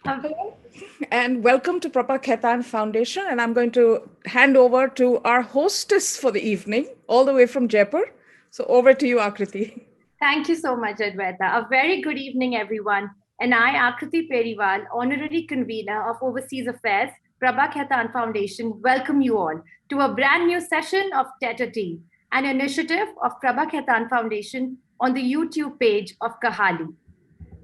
Hello, and welcome to Prabha Khaitan Foundation. And I'm going to hand over to our hostess for the evening, all the way from Jaipur. So over to you, Akriti. Thank you so much, Advaita. A very good evening, everyone. And I, Akriti Periwal, Honorary Convener of Overseas Affairs, Prabha Khaitan Foundation, welcome you all to a brand new session of Tete, an initiative of Prabha Khaitan Foundation on the YouTube page of Kahali.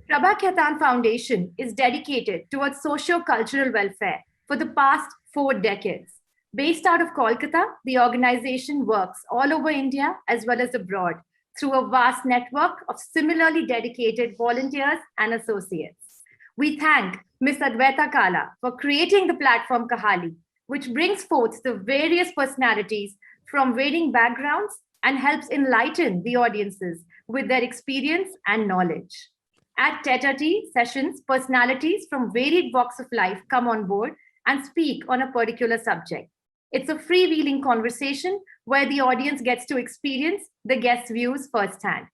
Prabha Khaitan Foundation is dedicated towards socio-cultural welfare for the past 4 decades. Based out of Kolkata, the organization works all over India as well as abroad through a vast network of similarly dedicated volunteers and associates. We thank Ms. Advaita Kala for creating the platform Kahali, which brings forth the various personalities from varying backgrounds and helps enlighten the audiences with their experience and knowledge. At Tete sessions, personalities from varied walks of life come on board and speak on a particular subject. It's a freewheeling conversation where the audience gets to experience the guest's views firsthand.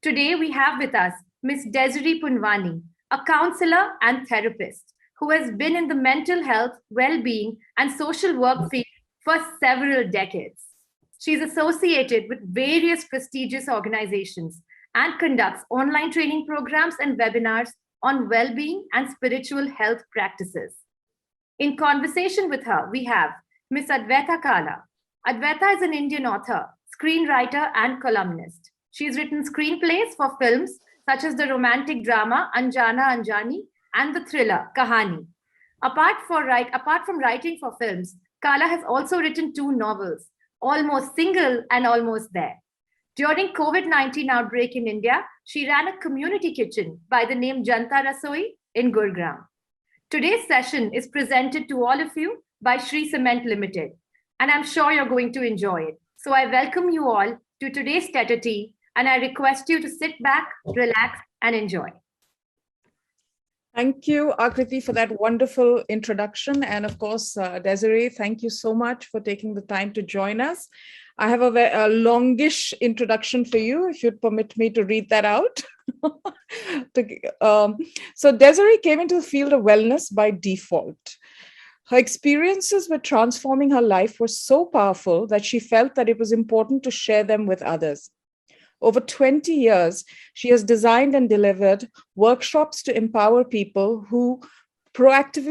Today, we have with us Ms. Desiree Punwani, a counselor and therapist who has been in the mental health, well being, and social work field for several decades. She is associated with various prestigious organizations and conducts online training programs and webinars on well being and spiritual health practices. In conversation with her, we have Ms. Advaita Kala. Advaita is an Indian author, screenwriter, and columnist. She's written screenplays for films such as the romantic drama Anjana Anjani and the thriller Kahani. Apart from writing for films, Kala has also written two novels, Almost Single and Almost There. During COVID-19 outbreak in India, she ran a community kitchen by the name Janta Rasoi in Gurgaon. Today's session is presented to all of you by Shri Cement Limited, and I'm sure you're going to enjoy it. So I welcome you all to today's Tete Tea, and I request you to sit back, relax, and enjoy. Thank you, Akriti, for that wonderful introduction. And of course, Desiree, thank you so much for taking the time to join us. I have a longish introduction for you, if you'd permit me to read that out. So Desiree came into the field of wellness by default. Her experiences with transforming her life were so powerful that she felt that it was important to share them with others. Over 20 years, she has designed and delivered workshops to empower people who want to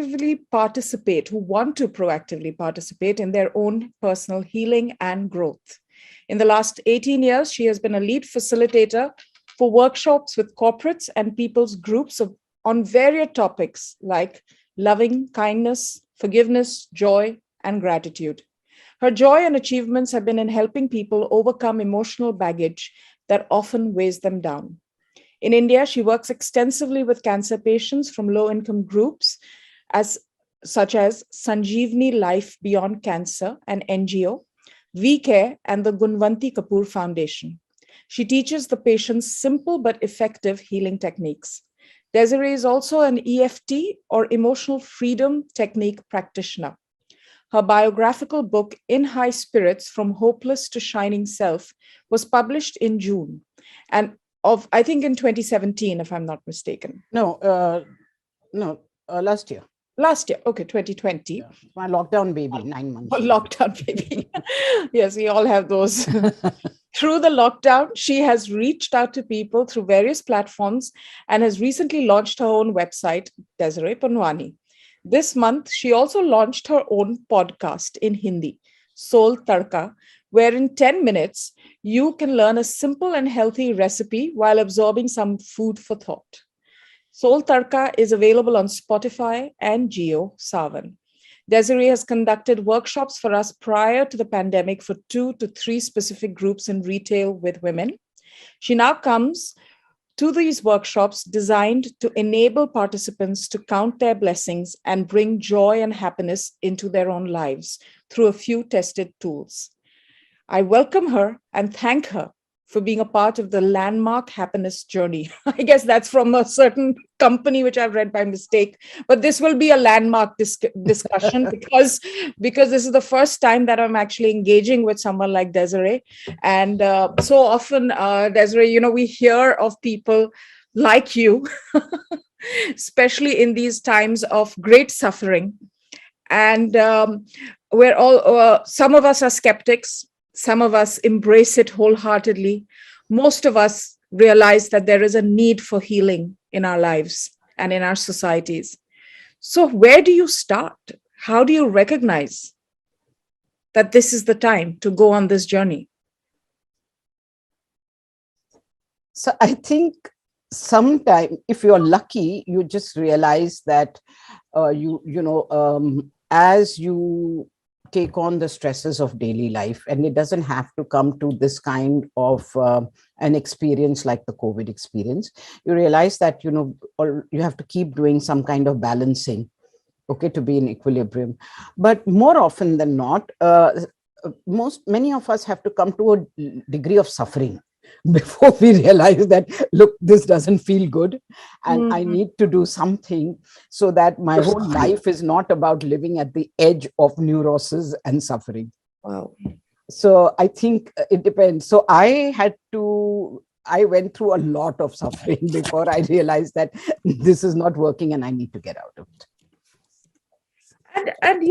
proactively participate in their own personal healing and growth. In the last 18 years, she has been a lead facilitator for workshops with corporates and people's groups on various topics like loving kindness, forgiveness, joy, and gratitude. Her joy and achievements have been in helping people overcome emotional baggage that often weighs them down. In India, she works extensively with cancer patients from low-income groups such as Sanjeevani Life Beyond Cancer, an NGO, VCare, and the Gunvanti Kapoor Foundation. She teaches the patients simple but effective healing techniques. Desiree is also an EFT or emotional freedom technique practitioner. Her biographical book, In High Spirits From Hopeless to Shining Self, was published in June I think in 2017, if I'm not mistaken. Last year. Last year, okay, 2020. Yeah. My lockdown baby, 9 months. Lockdown baby. Yes, we all have those. Through the lockdown, she has reached out to people through various platforms and has recently launched her own website, Desiree Punwani. This month, she also launched her own podcast in Hindi, Soul Tadka, where in 10 minutes, you can learn a simple and healthy recipe while absorbing some food for thought. Soul Tadka is available on Spotify and Geo Savan. Desiree has conducted workshops for us prior to the pandemic for 2 to 3 specific groups in retail with women. She now comes to these workshops designed to enable participants to count their blessings and bring joy and happiness into their own lives through a few tested tools. I welcome her and thank her for being a part of the landmark happiness journey. I guess that's from a certain company, which I've read by mistake, but this will be a landmark discussion because this is the first time that I'm actually engaging with someone like Desiree. And so often, Desiree, we hear of people like you especially in these times of great suffering. And we're all, some of us are skeptics, some of us embrace it wholeheartedly. Most of us realize that there is a need for healing in our lives and in our societies. So, where do you start? How do you recognize that this is the time to go on this journey? So I think sometime, if you're lucky, you just realize that as you take on the stresses of daily life, and it doesn't have to come to this kind of an experience like the COVID experience, you realize that, or you have to keep doing some kind of balancing, okay, to be in equilibrium. But more often than not, many of us have to come to a degree of suffering before we realize that, look, this doesn't feel good and I need to do something, so that my whole life is not about living at the edge of neurosis and suffering. Wow. So I think it depends. So I went through a lot of suffering before I realized that this is not working and I need to get out of it. And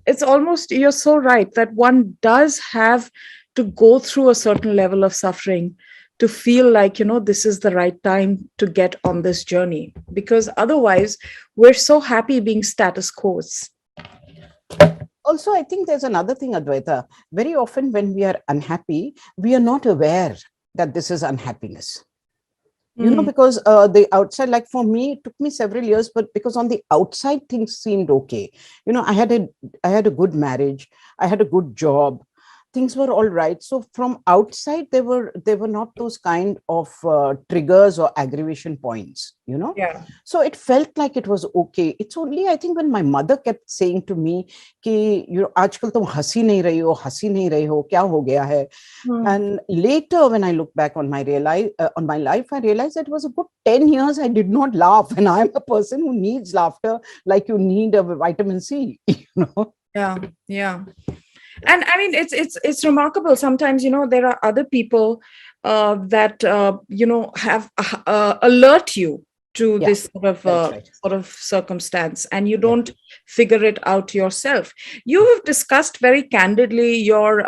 it's almost, you're so right that one does have to go through a certain level of suffering to feel like, this is the right time to get on this journey, because otherwise we're so happy being status quos. Also, I think there's another thing, Advaita. Very often when we are unhappy, we are not aware that this is unhappiness. Because the outside, like for me, it took me several years, but because on the outside things seemed okay. I had a good marriage, I had a good job, things were all right. So from outside, they were not those kind of triggers or aggravation points, Yeah. So it felt like it was okay. It's only, I think, when my mother kept saying to me, ki, aajkal tum hasi nahi rahi ho, kya ho gaya hai? And later, when I look back on my life, I realized that it was a good 10 years I did not laugh. And I'm a person who needs laughter like you need a vitamin C, Yeah. Yeah. And I mean, it's remarkable. Sometimes, there are other people that, have alert you to this sort of circumstance, and you don't figure it out yourself. You have discussed very candidly your,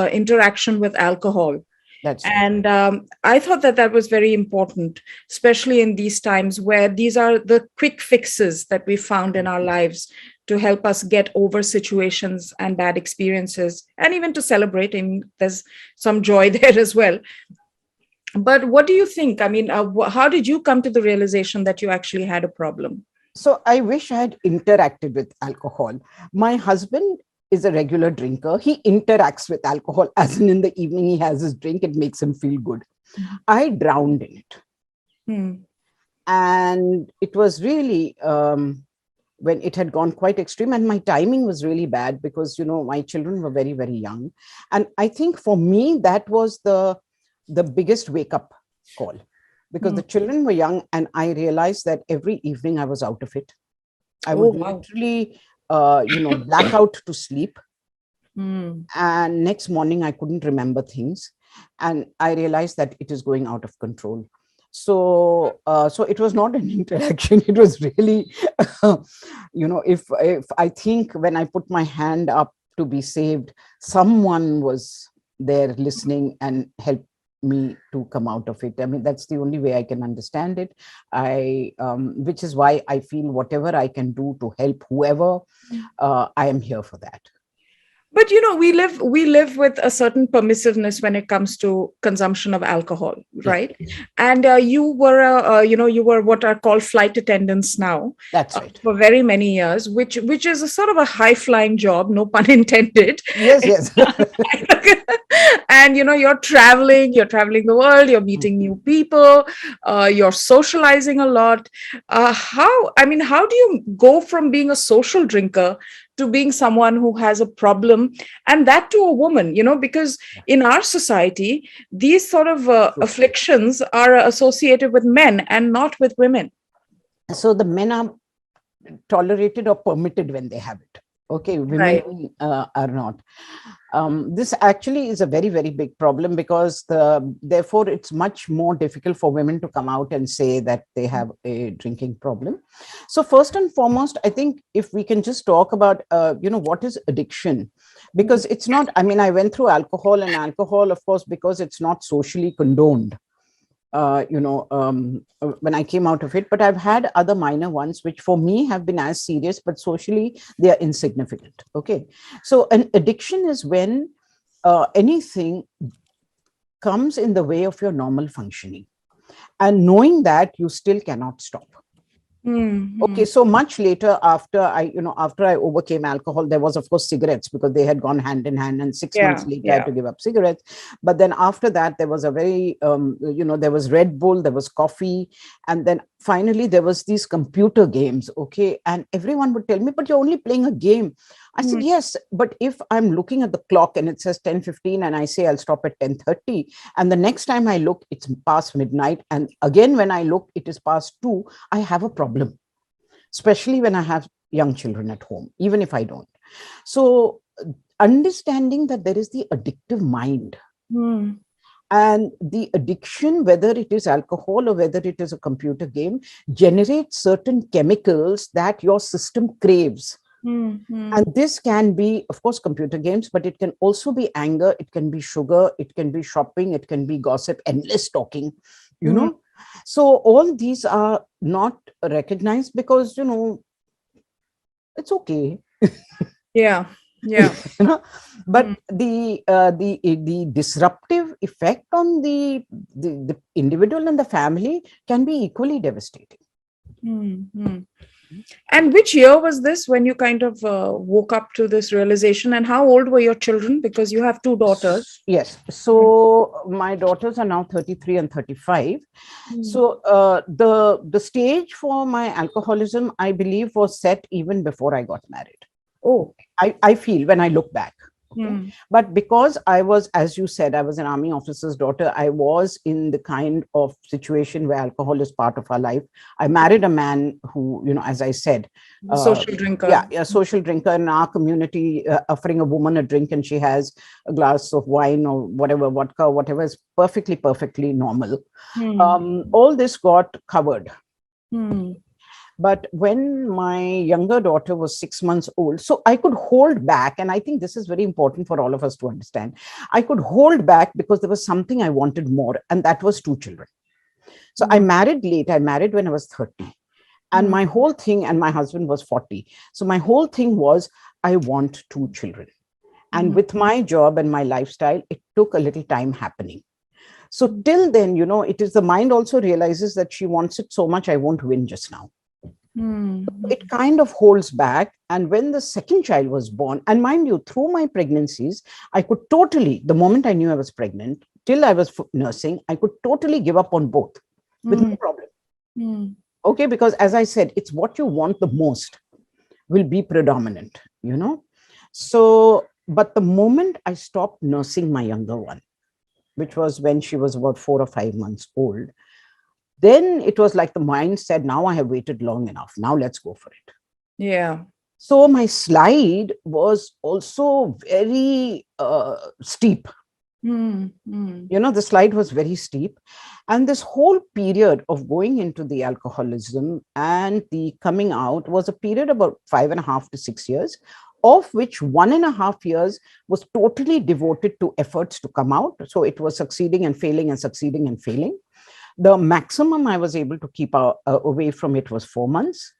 interaction with alcohol. That's and I thought that was very important, especially in these times where these are the quick fixes that we found in our lives to help us get over situations and bad experiences, and even to celebrate. And there's some joy there as well. But what do you think? I mean, how did you come to the realization that you actually had a problem? So I wish I had interacted with alcohol. My husband is a regular drinker. He interacts with alcohol, as in the evening he has his drink, it makes him feel good. I drowned in it. And it was really, when it had gone quite extreme, and my timing was really bad because, my children were very, very young. And I think for me, that was the biggest wake-up call, because the children were young, and I realized that every evening I was out of it. I would literally, black out to sleep. And next morning I couldn't remember things. And I realized that it is going out of control. So it was not an interaction. It was really, if I think when I put my hand up to be saved, someone was there listening and helped me to come out of it. I mean, that's the only way I can understand it. Which is why I feel whatever I can do to help whoever, I am here for that. But we live with a certain permissiveness when it comes to consumption of alcohol, right? And you were what are called flight attendants now. That's right. For very many years, which is a sort of a high flying job, no pun intended. Yes. And you're traveling the world, you're meeting new people, you're socializing a lot. How do you go from being a social drinker to being someone who has a problem, and that to a woman, because in our society, these sort of afflictions are associated with men and not with women. So the men are tolerated or permitted when they have it. Okay, Right. women are not. This actually is a very, very big problem, because therefore it's much more difficult for women to come out and say that they have a drinking problem. So first and foremost, I think if we can just talk about, what is addiction, because it's not, I mean, I went through alcohol, and alcohol, of course, because it's not socially condoned. When I came out of it, but I've had other minor ones, which for me have been as serious, but socially they are insignificant. Okay. So an addiction is when anything comes in the way of your normal functioning, and knowing that you still cannot stop. Okay, so much later, after I overcame alcohol, there was, of course, cigarettes, because they had gone hand in hand, and 6 months later I had to give up cigarettes. But then after that, there was a very there was Red Bull, there was coffee, and then finally there was these computer games. Okay, and everyone would tell me, but you're only playing a game. I said, yes, but if I'm looking at the clock and it says 10:15, and I say I'll stop at 10:30, and the next time I look, it's past midnight, and again when I look, it is past 2, I have a problem, especially when I have young children at home, even if I don't. So understanding that there is the addictive mind, and the addiction, whether it is alcohol or whether it is a computer game, generates certain chemicals that your system craves. And this can be, of course, computer games, but it can also be anger, it can be sugar, it can be shopping, it can be gossip, endless talking, So all these are not recognized, because, it's okay. Yeah. But the disruptive effect on the individual and the family can be equally devastating. And which year was this when you kind of woke up to this realization, and how old were your children? Because you have 2 daughters. Yes. So my daughters are now 33 and 35. So the stage for my alcoholism, I believe, was set even before I got married. Oh, I feel, when I look back. Okay? But because I was, as you said, I was an army officer's daughter, I was in the kind of situation where alcohol is part of our life. I married a man who, as I said, social drinker. Yeah, a social drinker in our community, offering a woman a drink and she has a glass of wine or whatever, vodka, whatever, is perfectly normal. All this got covered. But when my younger daughter was 6 months old, so I could hold back. And I think this is very important for all of us to understand. I could hold back because there was something I wanted more, and that was 2 children. So I married late. I married when I was 30. And my whole thing, and my husband was 40. So my whole thing was, I want 2 children. And with my job and my lifestyle, it took a little time happening. So till then, it is the mind also realizes that she wants it so much, I won't win just now. It kind of holds back. And when the second child was born, and mind you, through my pregnancies, I could totally, the moment I knew I was pregnant, till I was nursing, I could totally give up on both with no problem. Okay, because as I said, it's what you want the most will be predominant, So, but the moment I stopped nursing my younger one, which was when she was about 4 or 5 months old, then it was like the mind said, now I have waited long enough. Now let's go for it. Yeah. So my slide was also very steep. The slide was very steep. And this whole period of going into the alcoholism and the coming out was a period about 5.5 to 6 years, of which 1.5 years was totally devoted to efforts to come out. So it was succeeding and failing and succeeding and failing. The maximum I was able to keep away from it was 4 months.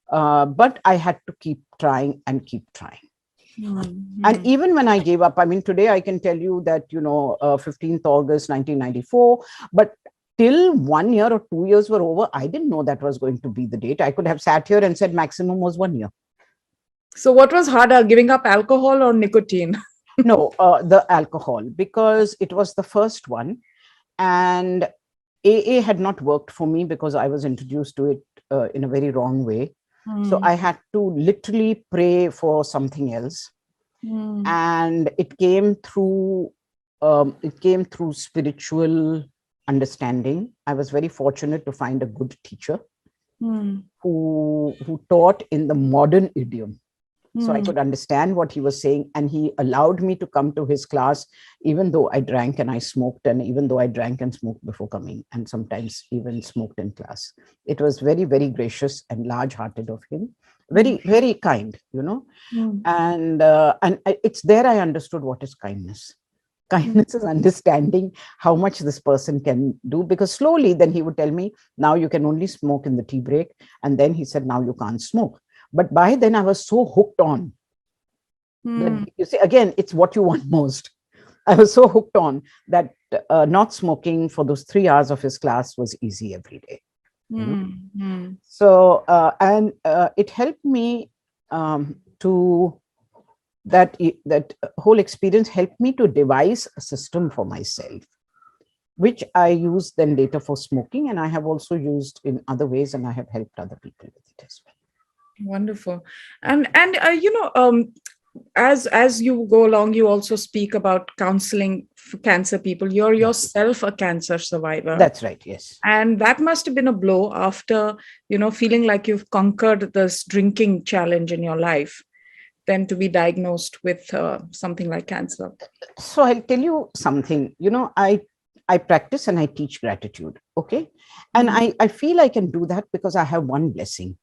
But I had to keep trying and keep trying. And even when I gave up, I mean, today I can tell you that, 15th August 1994, but till 1 year or 2 years were over, I didn't know that was going to be the date. I could have sat here and said maximum was 1 year. So what was harder, giving up alcohol or nicotine? No, the alcohol, because it was the first one. And AA had not worked for me because I was introduced to it in a very wrong way. So I had to literally pray for something else. And it came through spiritual understanding. I was very fortunate to find a good teacher who taught in the modern idiom. So I could understand what he was saying, and he allowed me to come to his class, even though I drank and I smoked, and even though I drank and smoked before coming, and sometimes even smoked in class. It was very, very gracious and large-hearted of him, very, very kind, and it's there I understood what is kindness. Kindness is understanding how much this person can do, because slowly then he would tell me, now you can only smoke in the tea break, and then he said, now you can't smoke. But by then I was so hooked on that, you see, again, it's what you want most. I was so hooked on that not smoking for those 3 hours of his class was easy every day. So, it helped me to that whole experience helped me to devise a system for myself, which I used then later for smoking, and I have also used in other ways, and I have helped other people with it as well. Wonderful. And as you go along, you also speak about counseling for cancer people. You're yourself a cancer survivor. That's right. Yes. And that must have been a blow after, feeling like you've conquered this drinking challenge in your life, then to be diagnosed with something like cancer. So I'll tell you something. I practice and I teach gratitude. Okay. And I feel I can do that because I have one blessing.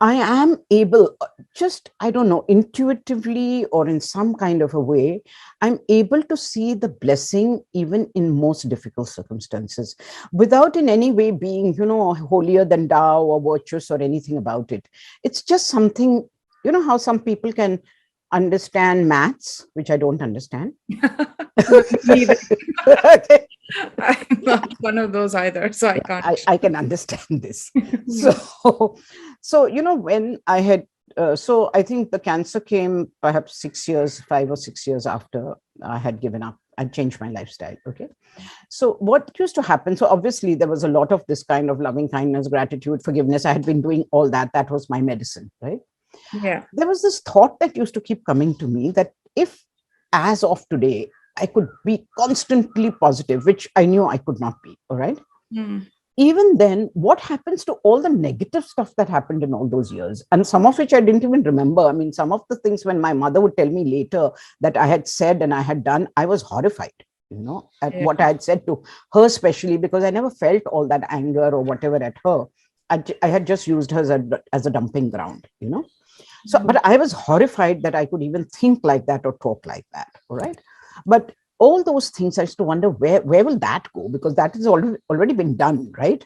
I am able, just, I don't know, intuitively or in some kind of a way, I'm able to see the blessing even in most difficult circumstances, without in any way being, holier than thou or virtuous or anything about it. It's just something, how some people can understand maths, which I don't understand. Neither. Okay. I'm not one of those either, so I can't. I can understand this. So when I had, so I think the cancer came perhaps 5 or 6 years after I had given up and changed my lifestyle. Okay. So what used to happen? So obviously there was a lot of this kind of loving kindness, gratitude, forgiveness. I had been doing all that. That was my medicine, right? Yeah. There was this thought that used to keep coming to me that if, as of today, I could be constantly positive, which I knew I could not be. All right. Even then, what happens to all the negative stuff that happened in all those years? And some of which I didn't even remember. I mean, some of the things when my mother would tell me later that I had said and I had done, I was horrified, at what I had said to her, especially because I never felt all that anger or whatever at her. I had just used her as a dumping ground, So, but I was horrified that I could even think like that or talk like that. All right. But all those things, I used to wonder where will that go? Because that has already been done, right?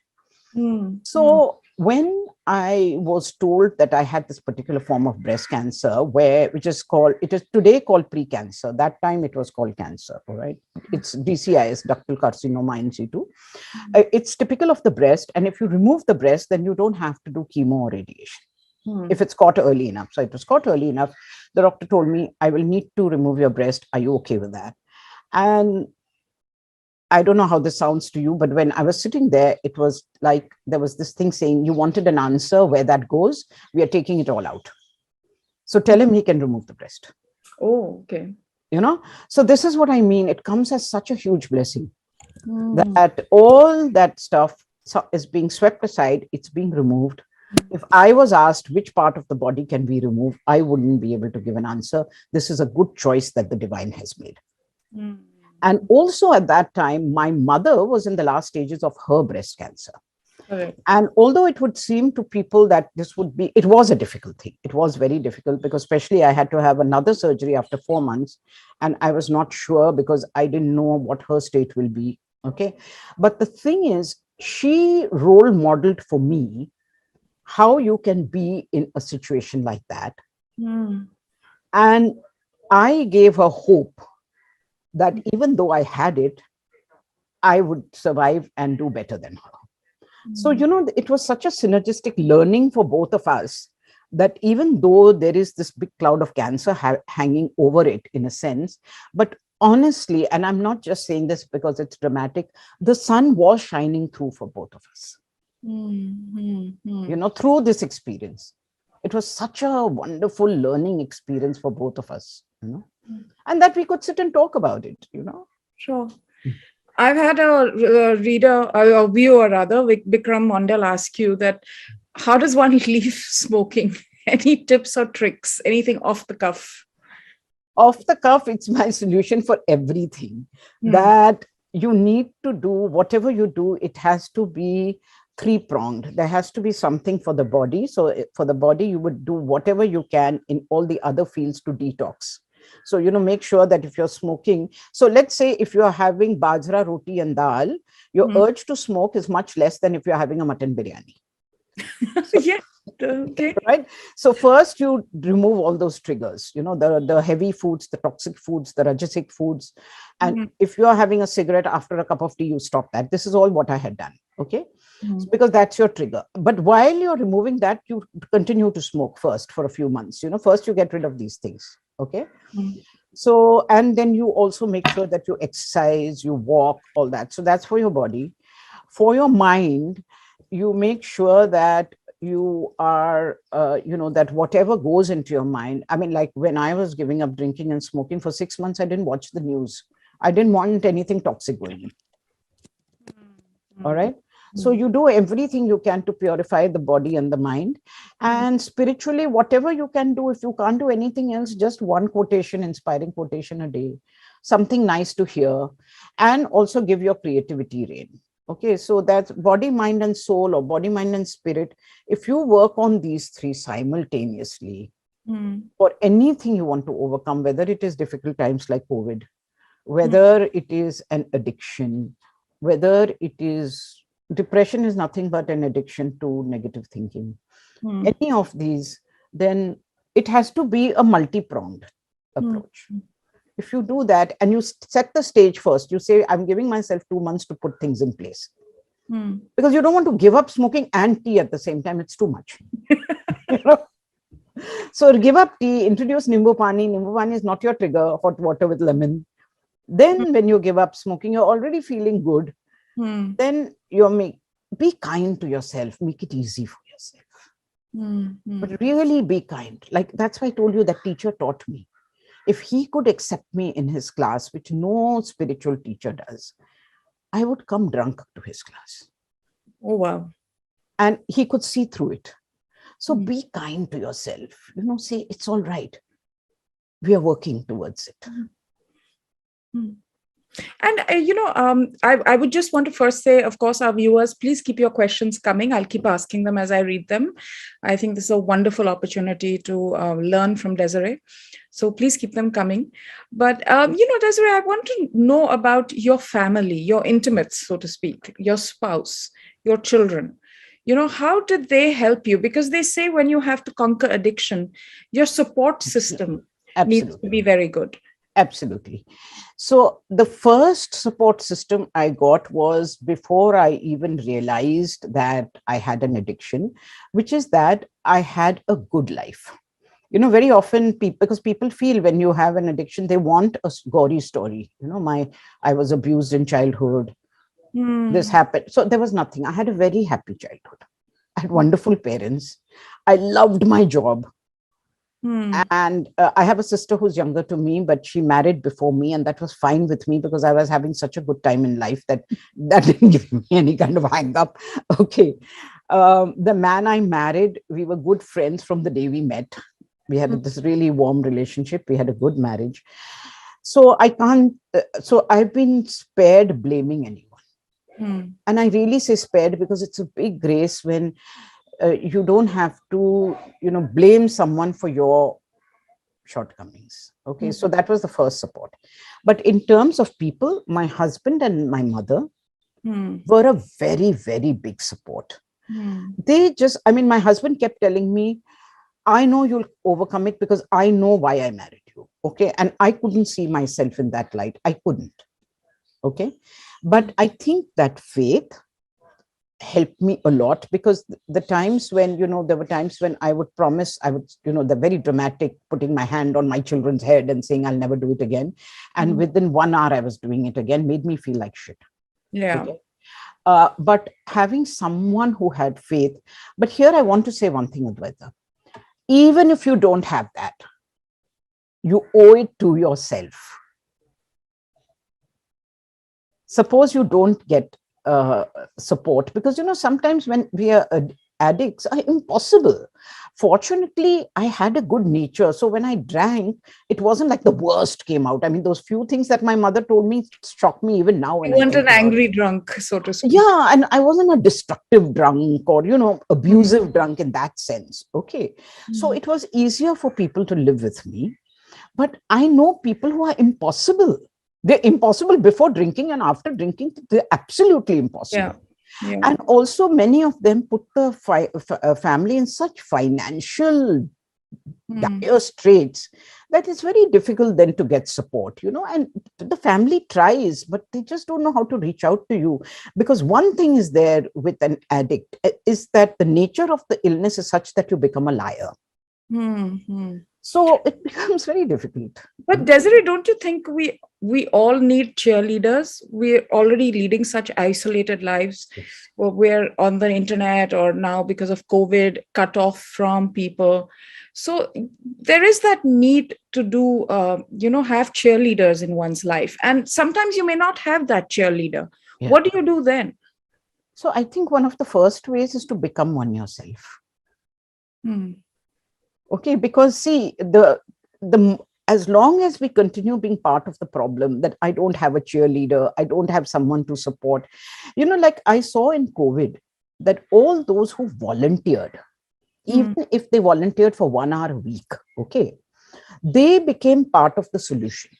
So when I was told that I had this particular form of breast cancer, it is today called pre-cancer. That time it was called cancer, all right? It's DCIS, ductal carcinoma in situ. It's typical of the breast. And if you remove the breast, then you don't have to do chemo or radiation. If it's caught early enough. So it was caught early enough. The doctor told me, I will need to remove your breast. Are you okay with that? And I don't know how this sounds to you, but when I was sitting there, it was like there was this thing saying, you wanted an answer, where that goes. We are taking it all out. So tell him he can remove the breast. Oh, okay. So this is what I mean. It comes as such a huge blessing that all that stuff is being swept aside. It's being removed. If I was asked which part of the body can we remove, I wouldn't be able to give an answer. This is a good choice that the divine has made. And also at that time, my mother was in the last stages of her breast cancer. Okay. And although it would seem to people that it was a difficult thing. It was very difficult because especially I had to have another surgery after 4 months. And I was not sure because I didn't know what her state will be. Okay. But the thing is, she role modeled for me how you can be in a situation like that. And I gave her hope that even though I had it, I would survive and do better than her. So, it was such a synergistic learning for both of us that even though there is this big cloud of cancer hanging over it in a sense, but honestly, and I'm not just saying this because it's dramatic, the sun was shining through for both of us. Through this experience. It was such a wonderful learning experience for both of us, and that we could sit and talk about it, Sure. I've had a reader, a viewer rather, Bikram Mondal, ask you that, how does one leave smoking? Any tips or tricks? Anything off the cuff? Off the cuff, it's my solution for everything. That you need to do whatever you do, it has to be three-pronged. There has to be something for the body. So for the body, you would do whatever you can in all the other fields to detox. So, make sure that if you're smoking, so let's say if you're having bajra roti and dal, your urge to smoke is much less than if you're having a mutton biryani. So, Yeah. Okay. right. So first you remove all those triggers, the heavy foods, the toxic foods, the rajasic foods. And if you are having a cigarette after a cup of tea, you stop that. This is all what I had done. Okay. So because that's your trigger. But while you're removing that, you continue to smoke first for a few months. First you get rid of these things. Okay. So, and then you also make sure that you exercise, you walk, all that. So that's for your body. For your mind, you make sure that you are, that whatever goes into your mind. I mean, like when I was giving up drinking and smoking for 6 months, I didn't watch the news. I didn't want anything toxic going in. All right. So you do everything you can to purify the body and the mind. And spiritually, whatever you can do, if you can't do anything else, just one quotation, inspiring quotation a day, something nice to hear, and also give your creativity rein. Okay, so that's body, mind, and soul, or body, mind, and spirit. If you work on these three simultaneously, for anything you want to overcome, whether it is difficult times like COVID, whether it is an addiction, whether it is depression is nothing but an addiction to negative thinking, any of these, then it has to be a multi-pronged approach. If you do that and you set the stage first, you say, I'm giving myself 2 months to put things in place. Because you don't want to give up smoking and tea at the same time. It's too much. So give up tea, introduce nimbu pani. Nimbu pani is not your trigger, hot water with lemon. Then when you give up smoking, you're already feeling good. Then be kind to yourself, make it easy for yourself. But really be kind. Like that's why I told you that teacher taught me. If he could accept me in his class, which no spiritual teacher does, I would come drunk to his class. Oh, wow. And he could see through it. So be kind to yourself. Say, it's all right. We are working towards it. And, I would just want to first say, of course, our viewers, please keep your questions coming. I'll keep asking them as I read them. I think this is a wonderful opportunity to learn from Desiree. So please keep them coming. But, Desiree, I want to know about your family, your intimates, so to speak, your spouse, your children. How did they help you? Because they say when you have to conquer addiction, your support system needs to be very good. Absolutely. So the first support system I got was before I even realized that I had an addiction, which is that I had a good life. Very often because people feel when you have an addiction, they want a gory story. I was abused in childhood. This happened. So there was nothing. I had a very happy childhood. I had wonderful parents. I loved my job. And I have a sister who's younger to me, but she married before me, and that was fine with me because I was having such a good time in life that didn't give me any kind of hang up. Okay. The man I married, we were good friends from the day we met. We had this really warm relationship. We had a good marriage. So I've been spared blaming anyone. And I really say spared because it's a big grace when you don't have to, blame someone for your shortcomings. Okay. So that was the first support. But in terms of people, my husband and my mother were a very, very big support. My husband kept telling me, I know you'll overcome it because I know why I married you. Okay. And I couldn't see myself in that light. I couldn't. Okay. But I think that faith helped me a lot because the times when, there were times when I would promise, the very dramatic putting my hand on my children's head and saying, I'll never do it again. And within 1 hour, I was doing it again, made me feel like shit. Yeah. Okay? But having someone who had faith, but here I want to say one thing, Advaita. Even if you don't have that, you owe it to yourself. Suppose you don't get support, because sometimes when we are addicts are impossible Fortunately, I had a good nature. So when I drank, it wasn't like the worst came out. I mean, those few things that my mother told me shock me even now when You I weren't think an about angry it. drunk, so to speak. Yeah, and I wasn't a destructive drunk or, abusive drunk in that sense. Okay. So it was easier for people to live with me. But I know people who are impossible. They're impossible before drinking, and after drinking, they're absolutely impossible. Yeah. Yeah. And also, many of them put the family in such financial dire straits that it's very difficult then to get support, and the family tries, but they just don't know how to reach out to you. Because one thing is there with an addict is that the nature of the illness is such that you become a liar. So it becomes very difficult. But Desiree, don't you think we all need cheerleaders? We're already leading such isolated lives. Yes. Well, we're on the internet, or now because of COVID, cut off from people. So there is that need to do, have cheerleaders in one's life. And sometimes you may not have that cheerleader. Yeah. What do you do then? So I think one of the first ways is to become one yourself. Okay, because see, the as long as we continue being part of the problem, that I don't have a cheerleader, I don't have someone to support, like I saw in COVID, that all those who volunteered, even if they volunteered for 1 hour a week, okay, they became part of the solution.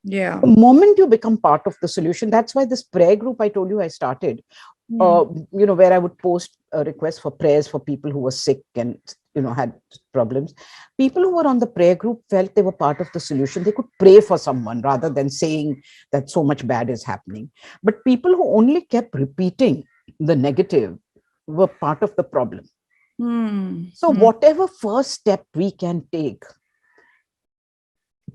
Yeah. The moment you become part of the solution, that's why this prayer group I told you I started, where I would post a request for prayers for people who were sick and had problems. People who were on the prayer group felt they were part of the solution. They could pray for someone rather than saying that so much bad is happening. But people who only kept repeating the negative were part of the problem. So whatever first step we can take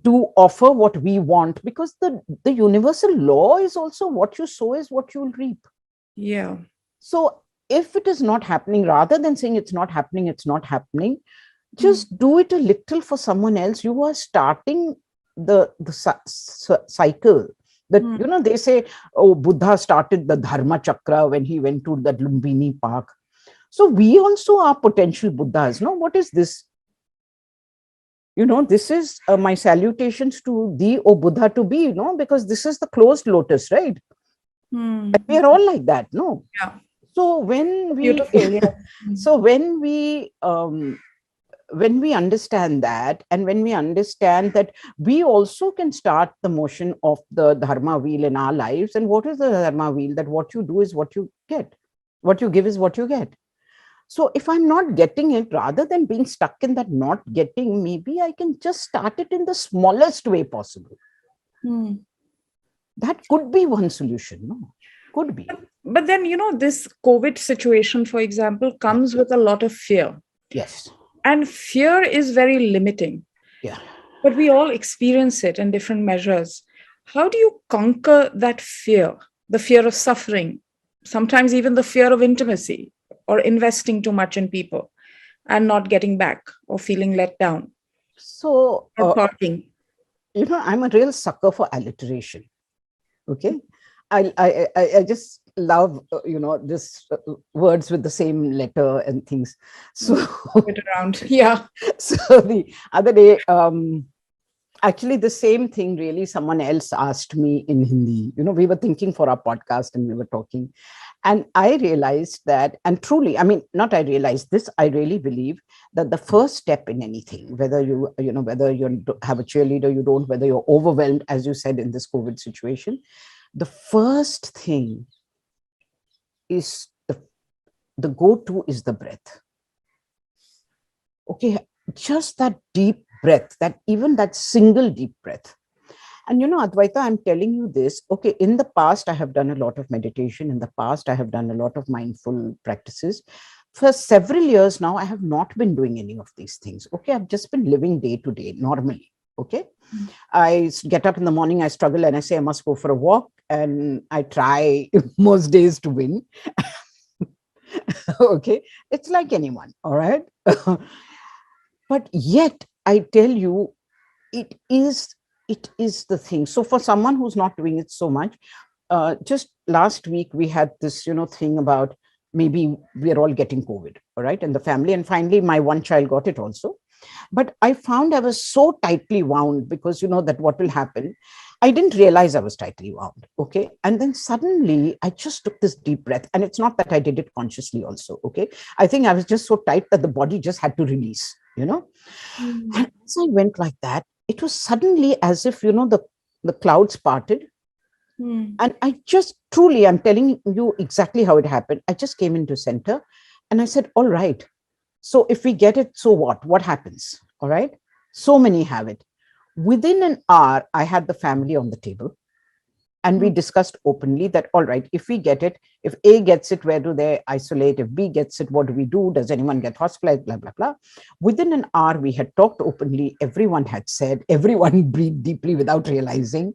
to offer what we want, because the universal law is also what you sow is what you'll reap. Yeah. So if it is not happening, rather than saying it's not happening, just do it a little for someone else. You are starting the cycle that, they say, oh, Buddha started the Dharma chakra when he went to the Lumbini Park. So we also are potential Buddhas. No, what is this? This is my salutations to thee, O Buddha to be, because this is the closed lotus, right? And we are all like that, no? Yeah. So when we, beautiful, yeah. So when we understand that, and when we understand that we also can start the motion of the Dharma wheel in our lives, and what is the Dharma wheel? That what you do is what you get, what you give is what you get. So if I'm not getting it, rather than being stuck in that not getting, maybe I can just start it in the smallest way possible. That could be one solution, no? Could be. But then, this COVID situation, for example, comes with a lot of fear. Yes. And fear is very limiting. Yeah. But we all experience it in different measures. How do you conquer that fear? The fear of suffering, sometimes even the fear of intimacy, or investing too much in people and not getting back, or feeling let down. So, or parting. I'm a real sucker for alliteration. Okay. I just love, this words with the same letter and things. So, it around. Yeah. So the other day, actually the same thing really someone else asked me in Hindi. We were thinking for our podcast and we were talking, and I realized that, and truly, I mean, not I realized this, I really believe that the first step in anything, whether whether you have a cheerleader, you don't, whether you're overwhelmed, as you said, in this COVID situation, the first thing is the go-to is the breath. Okay, just that deep breath, that single deep breath. And Advaita, I'm telling you this, okay, in the past, I have done a lot of meditation. In the past, I have done a lot of mindful practices. For several years now, I have not been doing any of these things. Okay, I've just been living day to day normally. Okay, I get up in the morning, I struggle and I say I must go for a walk, and I try most days to win. Okay, it's like anyone, all right? But yet, I tell you, it is the thing. So for someone who's not doing it so much, just last week we had this, thing about maybe we're all getting COVID, all right, in the family. And finally, my one child got it also. But I found I was so tightly wound because, that what will happen. I didn't realize I was tightly wound. Okay. And then suddenly I just took this deep breath. And it's not that I did it consciously also. Okay. I think I was just so tight that the body just had to release, And as I went like that, it was suddenly as if, the clouds parted. And I just truly, I'm telling you exactly how it happened. I just came into center and I said, all right. So if we get it, so what? What happens? All right. So many have it. Within an hour, I had the family on the table and we discussed openly that, all right, if we get it, if A gets it, where do they isolate? If B gets it, what do we do? Does anyone get hospitalized? Blah, blah, blah. Within an hour, we had talked openly. Everyone had said, everyone breathed deeply without realizing.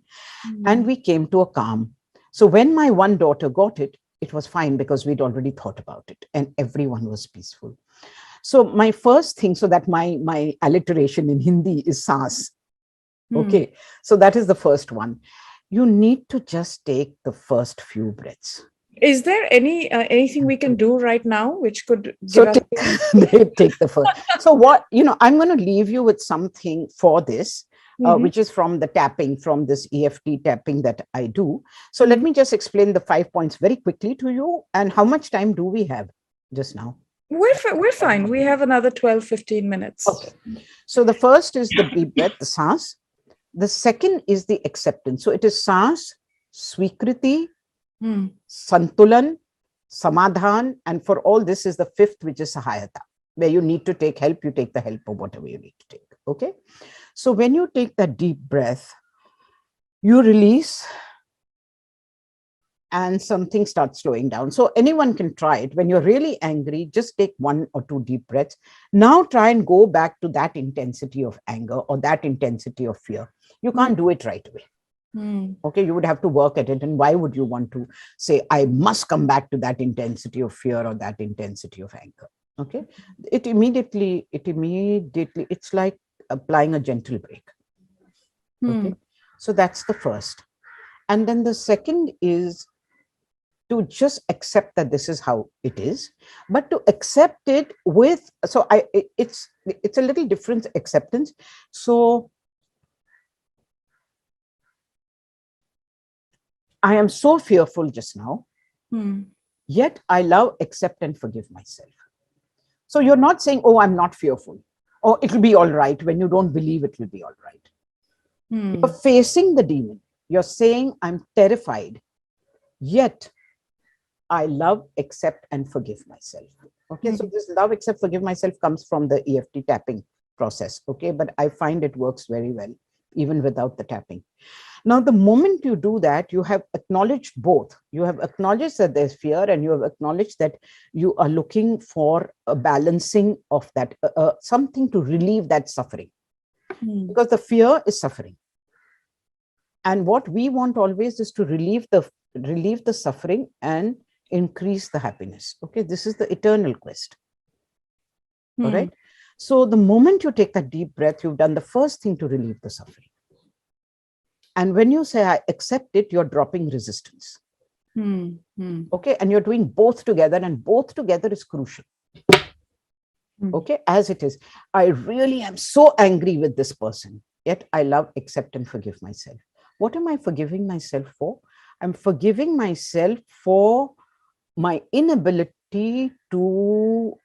And we came to a calm. So when my one daughter got it, it was fine because we'd already thought about it and everyone was peaceful. So my first thing, so that my alliteration in Hindi is saas. Okay. So that is the first one. You need to just take the first few breaths. Is there anything we can do right now which could So give take the first. So what, I'm going to leave you with something for this, which is from the tapping, from this EFT tapping that I do. So let me just explain the 5 points very quickly to you. And how much time do we have just now? We're fine. We have another 12-15 minutes. Okay. So the first is the deep breath, the saas. The second is the acceptance. So it is saas, swikriti, santulan, samadhan, and for all this is the fifth, which is sahayata, where you need to take help, you take the help of whatever you need to take. Okay. So when you take that deep breath, you release and something starts slowing down. So anyone can try it. When you're really angry, just take 1 or 2 deep breaths. Now try and go back to that intensity of anger or that intensity of fear. You can't do it right away. Okay, you would have to work at it. And why would you want to say, I must come back to that intensity of fear or that intensity of anger? Okay, it immediately, it's like applying a gentle brake. Okay, so that's the first. And then the second is to just accept that this is how it is, but to accept it with, so it's a little different acceptance. So I am so fearful just now, yet I love, accept, and forgive myself. So you're not saying, oh, I'm not fearful, or it'll be all right when you don't believe it will be all right. You're facing the demon. You're saying, I'm terrified, yet I love, accept, and forgive myself. Okay, so this love, accept, forgive myself comes from the EFT tapping process. Okay, but I find it works very well, even without the tapping. Now, the moment you do that, you have acknowledged both. You have acknowledged that there's fear, and you have acknowledged that you are looking for a balancing of that, something to relieve that suffering. Because the fear is suffering. And what we want always is to relieve the suffering and increase the happiness. Okay, this is the eternal quest. All right. So the moment you take that deep breath, you've done the first thing to relieve the suffering. And when you say, I accept it, you're dropping resistance. Okay, and you're doing both together, and both together is crucial. Okay, as it is. I really am so angry with this person, yet I love, accept, and forgive myself. What am I forgiving myself for? I'm forgiving myself for my inability to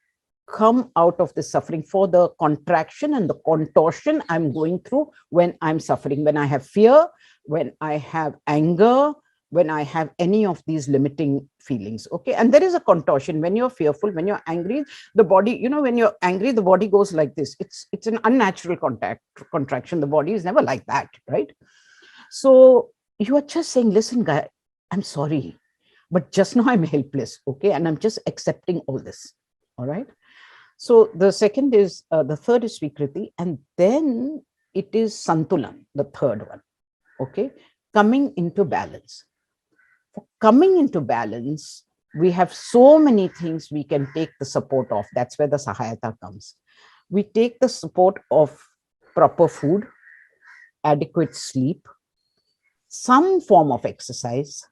come out of the suffering, for the contraction and the contortion I'm going through when I'm suffering, when I have fear, when I have anger, when I have any of these limiting feelings. Okay, and there is a contortion when you're fearful, when you're angry, the body, when you're angry, the body goes like this. It's an unnatural contraction. The body is never like that, right? So you are just saying, listen, guy, I'm sorry, but just now I'm helpless. Okay, and I'm just accepting all this. All right. So the second is, the third is Swikriti, and then it is Santulan, the third one. Okay, coming into balance. For coming into balance, we have so many things we can take the support of. That's where the Sahayata comes. We take the support of proper food, adequate sleep, some form of exercise,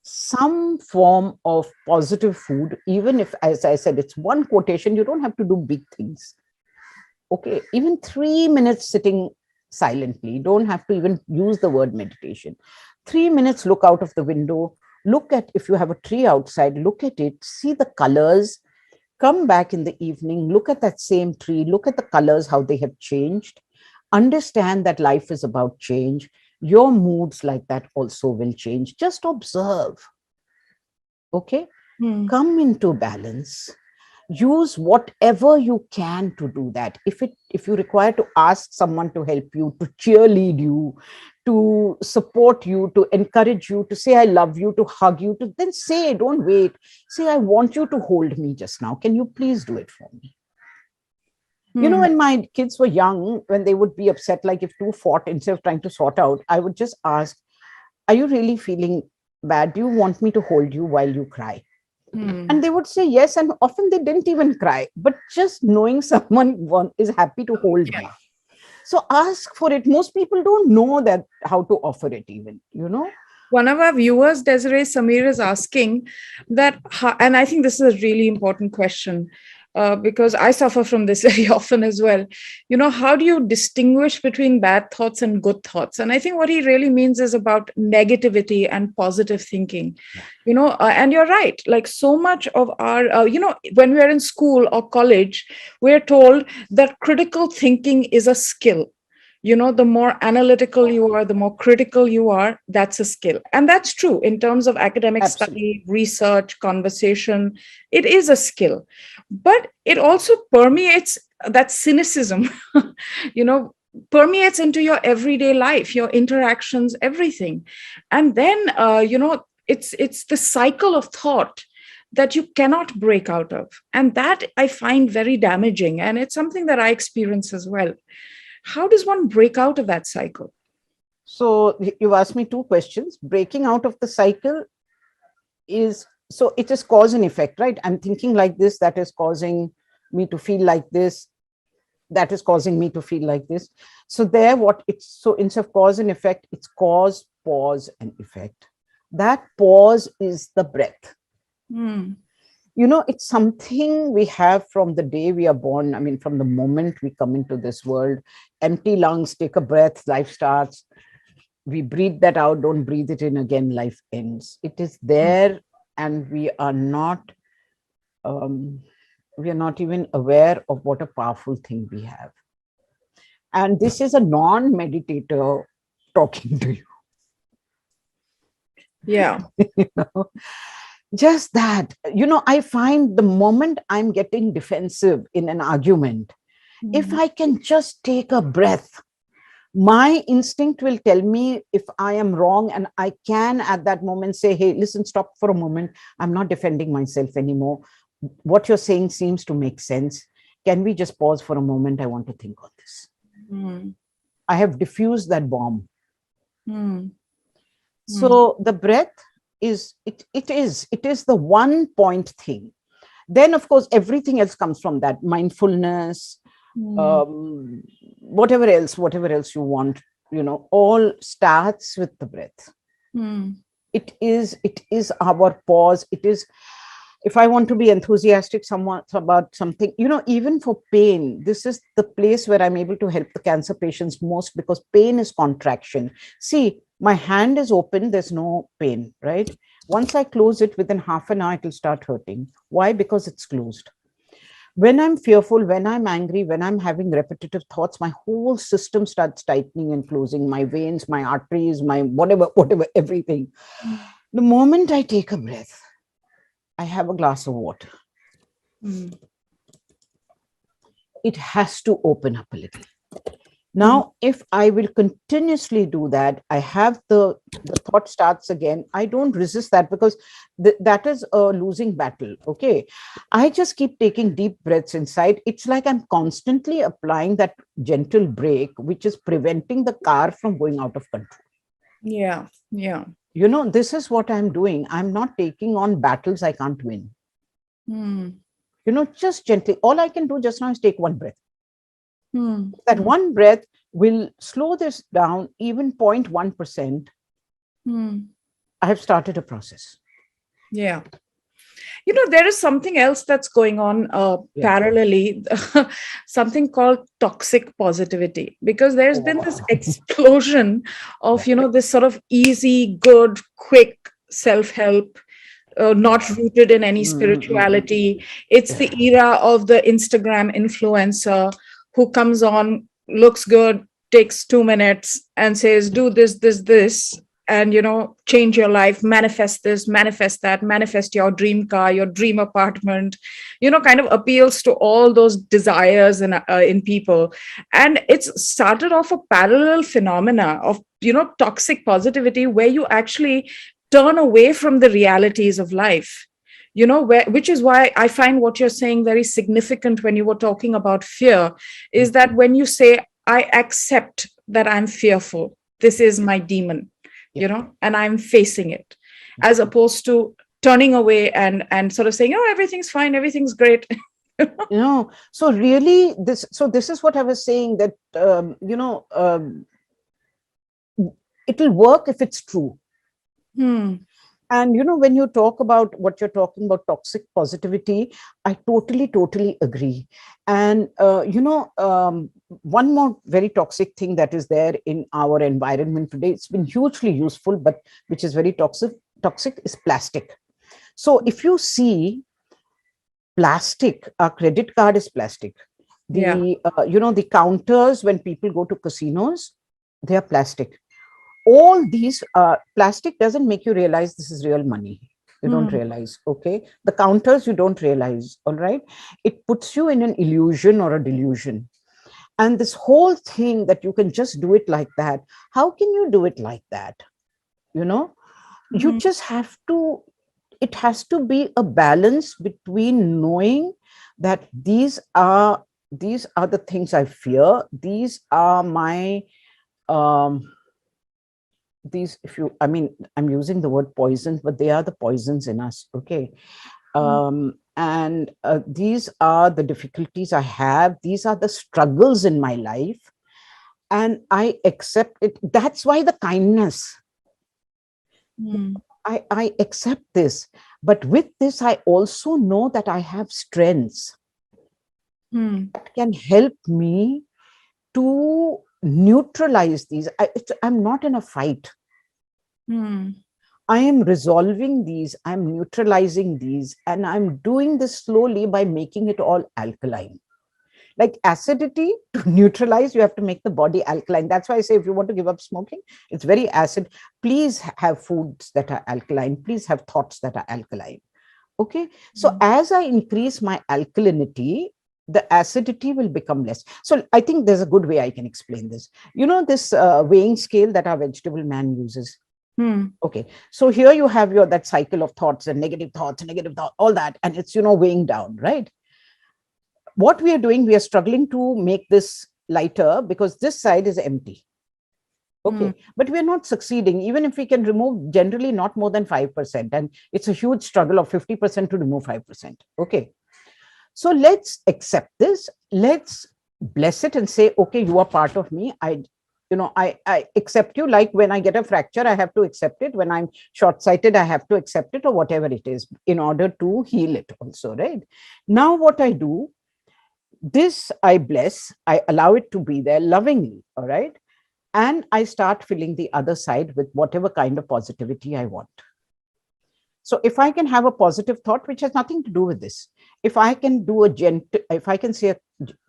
some form of positive food, even if, as I said, it's one quotation, you don't have to do big things. Okay, even 3 minutes sitting silently, don't have to even use the word meditation. 3 minutes, look out of the window, look at, if you have a tree outside, look at it, see the colors, come back in the evening, look at that same tree, look at the colors, how they have changed. Understand that life is about change. Your moods like that also will change. Just observe. Okay, come into balance. Use whatever you can to do that. If you require to ask someone to help you, to cheerlead you, to support you, to encourage you, to say I love you, to hug you, to then say, don't wait, say I want you to hold me just now, can you please do it for me? You know, when my kids were young, when they would be upset, like if two fought, instead of trying to sort out, I would just ask, are you really feeling bad? Do you want me to hold you while you cry? And they would say yes, and often they didn't even cry, but just knowing someone is happy to hold me. So ask for it. Most people don't know that how to offer it even, you know. One of our viewers, Desiree Samir, is asking that, and I think this is a really important question, because I suffer from this very often as well. You know, how do you distinguish between bad thoughts and good thoughts? And I think what he really means is about negativity and positive thinking. You know, and you're right, like so much of our, you know, when we're in school or college, we're told that critical thinking is a skill. You know, the more analytical you are, the more critical you are, that's a skill. And that's true in terms of academic study, research, conversation. It is a skill. But it also permeates, that cynicism, you know, permeates into your everyday life, your interactions, everything. And then, you know, it's the cycle of thought that you cannot break out of. And that I find very damaging. And it's something that I experience as well. How does one break out of that cycle? So you asked me two questions. Breaking out of the cycle is, so it is cause and effect, right? I'm thinking like this, that is causing me to feel like this, that is causing me to feel like this. So there, what it's, so instead of cause and effect, it's cause, pause, and effect. That pause is the breath. You know, it's something we have from the day we are born. I mean, from the moment we come into this world, empty lungs, take a breath, life starts. We breathe that out, don't breathe it in again, life ends. It is there, and we are not even aware of what a powerful thing we have. And this is a non-meditator talking to you. Yeah. You know? Just that, you know, I find the moment I'm getting defensive in an argument, if I can just take a breath, my instinct will tell me if I am wrong, and I can at that moment say, hey, listen, stop for a moment. I'm not defending myself anymore. What you're saying seems to make sense. Can we just pause for a moment? I want to think on this. I have diffused that bomb. So the breath is, it is the 1 point thing. Then of course everything else comes from that. Mindfulness, whatever else you want, you know, all starts with the breath. It is our pause. It is, if I want to be enthusiastic somewhat about something, you know, even for pain, this is the place where I'm able to help the cancer patients most, because pain is contraction. See, my hand is open, there's no pain, right? Once I close it, within half an hour, it will start hurting. Why? Because it's closed. When I'm fearful, when I'm angry, when I'm having repetitive thoughts, my whole system starts tightening and closing, my veins, my arteries, my whatever, everything. The moment I take a breath, I have a glass of water. It has to open up a little. Now, if I will continuously do that, I have the thought starts again. I don't resist that, because that is a losing battle. Okay. I just keep taking deep breaths inside. It's like I'm constantly applying that gentle brake, which is preventing the car from going out of control. Yeah. Yeah. You know, this is what I'm doing. I'm not taking on battles I can't win. You know, just gently. All I can do just now is take one breath. That one breath will slow this down even 0.1%. I have started a process. Yeah. There is something else that's going on parallelly, something called toxic positivity, because there's been this explosion of, this sort of easy, good, quick self-help, not rooted in any spirituality. It's the era of the Instagram influencer who comes on, looks good, takes 2 minutes and says, do this, and change your life, manifest this, manifest that, manifest your dream car, your dream apartment, kind of appeals to all those desires in people. And it's started off a parallel phenomena of toxic positivity, where you actually turn away from the realities of life, which is why I find what you're saying very significant when you were talking about fear, is that when you say, I accept that I'm fearful, this is my demon, and I'm facing it, as opposed to turning away and sort of saying, oh, everything's fine, everything's great. So really this is what I was saying, that it'll work if it's true. And when you talk about what you're talking about, toxic positivity, I totally agree. And one more very toxic thing that is there in our environment today, it's been hugely useful, but which is very toxic is plastic. So if you see plastic, our credit card is plastic. The counters when people go to casinos, they are plastic. All these plastic doesn't make you realize this is real money. You don't realize, okay? The counters, you don't realize, all right? It puts you in an illusion or a delusion. And this whole thing that you can just do it like that, how can you do it like that? You just have to, it has to be a balance between knowing that these are the things I fear. These are my, I'm using the word poison, but they are the poisons in us. Okay. And these are the difficulties I have. These are the struggles in my life. And I accept it. That's why the kindness. I accept this. But with this, I also know that I have strengths that can help me to neutralize these. I'm not in a fight. I am resolving these, I'm neutralizing these, and I'm doing this slowly by making it all alkaline. Like acidity, to neutralize, you have to make the body alkaline. That's why I say, if you want to give up smoking, it's very acid. Please have foods that are alkaline. Please have thoughts that are alkaline. Okay. So as I increase my alkalinity, the acidity will become less. So I think there's a good way I can explain this. This weighing scale that our vegetable man uses. Okay. So here you have that cycle of thoughts and negative thoughts, all that. And it's, weighing down, right? What we are doing, we are struggling to make this lighter because this side is empty. Okay. But we're not succeeding. Even if we can remove generally not more than 5%. And it's a huge struggle of 50% to remove 5%. Okay. So let's accept this. Let's bless it and say, okay, you are part of me. I accept you. Like when I get a fracture, I have to accept it. When I'm short-sighted, I have to accept it, or whatever it is, in order to heal it also, right? Now what I do, this I bless, I allow it to be there lovingly, all right? And I start filling the other side with whatever kind of positivity I want. So if I can have a positive thought, which has nothing to do with this, if I can do if I can say a